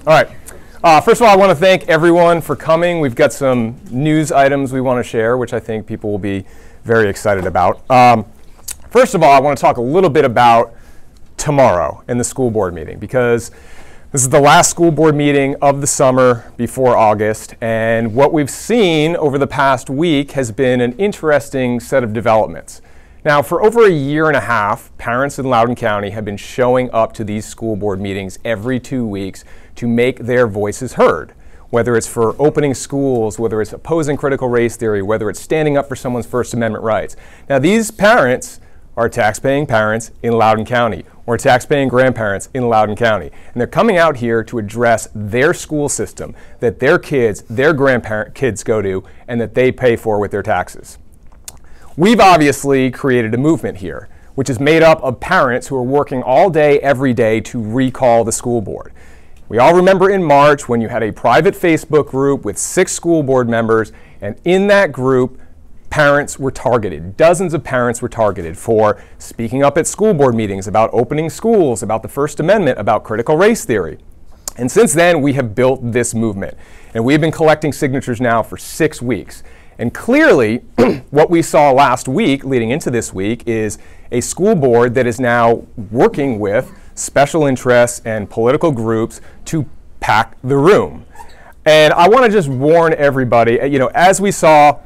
All right. First of all, I want to thank everyone for coming. We've got some news items we want to share, which I think people will be very excited about. First of all, I want to talk a little bit about tomorrow in the school board meeting, because this is the last school board meeting of the summer before August, and what we've seen over the past week has been an interesting set of developments. Now, for over a year and a half, parents in Loudoun County have been showing up to these school board meetings every 2 weeks to make their voices heard, whether it's for opening schools, whether it's opposing critical race theory, whether it's standing up for someone's First Amendment rights. Now, these parents are taxpaying parents in Loudoun County, or taxpaying grandparents in Loudoun County. And they're coming out here to address their school system that their kids, their grandparent kids go to, and that they pay for with their taxes. We've obviously created a movement here, which is made up of parents who are working all day, every day to recall the school board. We all remember in March when you had a private Facebook group with 6 school board members, and in that group, parents were targeted. Dozens of parents were targeted for speaking up at school board meetings about opening schools, about the First Amendment, about critical race theory. And since then, we have built this movement. And we've been collecting signatures now for 6 weeks. And clearly, what we saw last week, leading into this week, is a school board that is now working with special interests and political groups to pack the room. And I want to just warn everybody, as we saw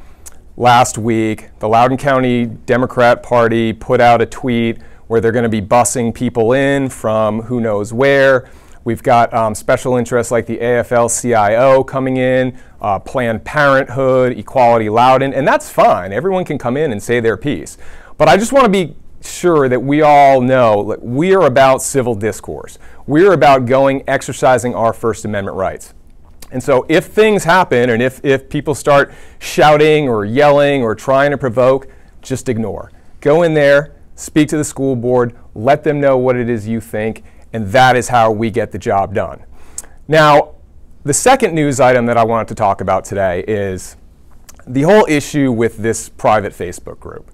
last week, the Loudoun County Democrat Party put out a tweet where they're going to be busing people in from who knows where. We've got special interests like the AFL-CIO coming in, Planned Parenthood, Equality Loudoun, and that's fine. Everyone can come in and say their piece. But I just want to be sure that we all know that we are about civil discourse. We're about exercising our First Amendment rights. And so if things happen, and if people start shouting or yelling or trying to provoke, just ignore. Go in there, speak to the school board, let them know what it is you think, and that is how we get the job done. Now, the second news item that I wanted to talk about today is the whole issue with this private Facebook group.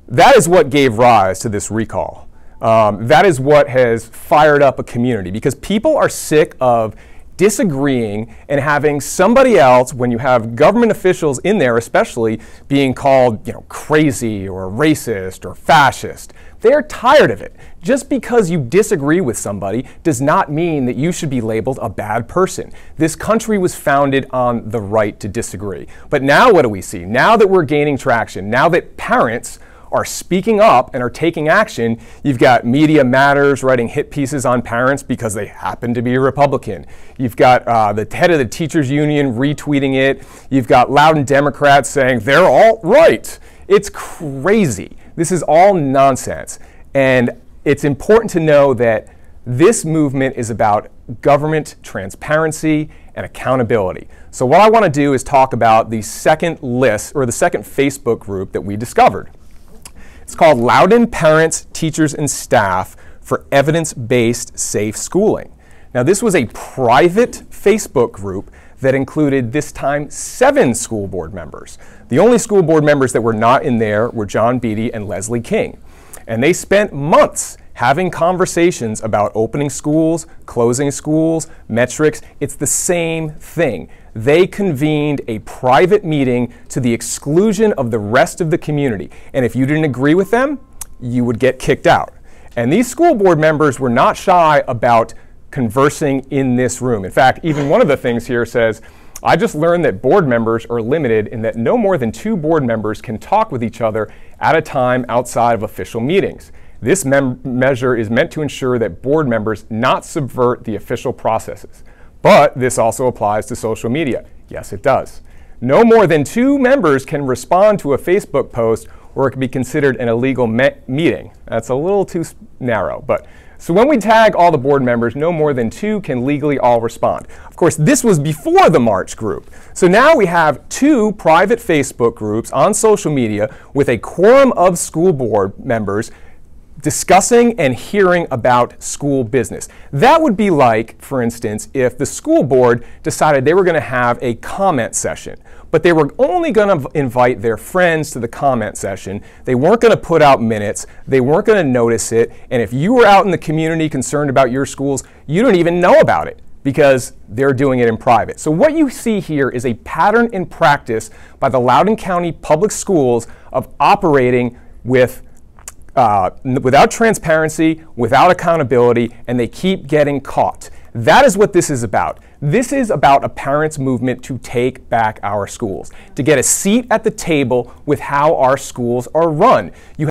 That is what gave rise to this recall. That is what has fired up a community, because people are sick of disagreeing and having somebody else, when you have government officials in there especially, being called crazy or racist or fascist. They're tired of it. Just because you disagree with somebody does not mean that you should be labeled a bad person. This country was founded on the right to disagree. But now what do we see? Now that we're gaining traction, now that parents are speaking up and are taking action, you've got Media Matters writing hit pieces on parents because they happen to be a Republican. You've got the head of the teachers union retweeting it. You've got Loudoun Democrats saying they're all right. It's crazy. This is all nonsense. And it's important to know that this movement is about government transparency and accountability. So what I want to do is talk about the second list, or the second Facebook group that we discovered. It's called Loudoun Parents, Teachers, and Staff for Evidence-Based Safe Schooling. Now, this was a private Facebook group that included, this time, 7 school board members. The only school board members that were not in there were John Beatty and Leslie King. And they spent months having conversations about opening schools, closing schools, metrics. It's the same thing. They convened a private meeting to the exclusion of the rest of the community. And if you didn't agree with them, you would get kicked out. And these school board members were not shy about conversing in this room. In fact, even one of the things here says, I just learned that board members are limited in that no more than 2 board members can talk with each other at a time outside of official meetings. This measure is meant to ensure that board members not subvert the official processes. But this also applies to social media. Yes, it does. No more than 2 members can respond to a Facebook post, or it can be considered an illegal meeting. That's a little too narrow. So when we tag all the board members, no more than 2 can legally all respond. Of course, this was before the March group. So now we have 2 private Facebook groups on social media with a quorum of school board members discussing and hearing about school business. That would be like, for instance, if the school board decided they were going to have a comment session, but they were only going to invite their friends to the comment session. They weren't going to put out minutes. They weren't going to notice it. And if you were out in the community concerned about your schools, you don't even know about it. because they're doing it in private. So what you see here is a pattern in practice by the Loudoun County Public Schools of operating with without transparency, without accountability, and they keep getting caught. That is what this is about. This is about a parents' movement to take back our schools, to get a seat at the table with how our schools are run.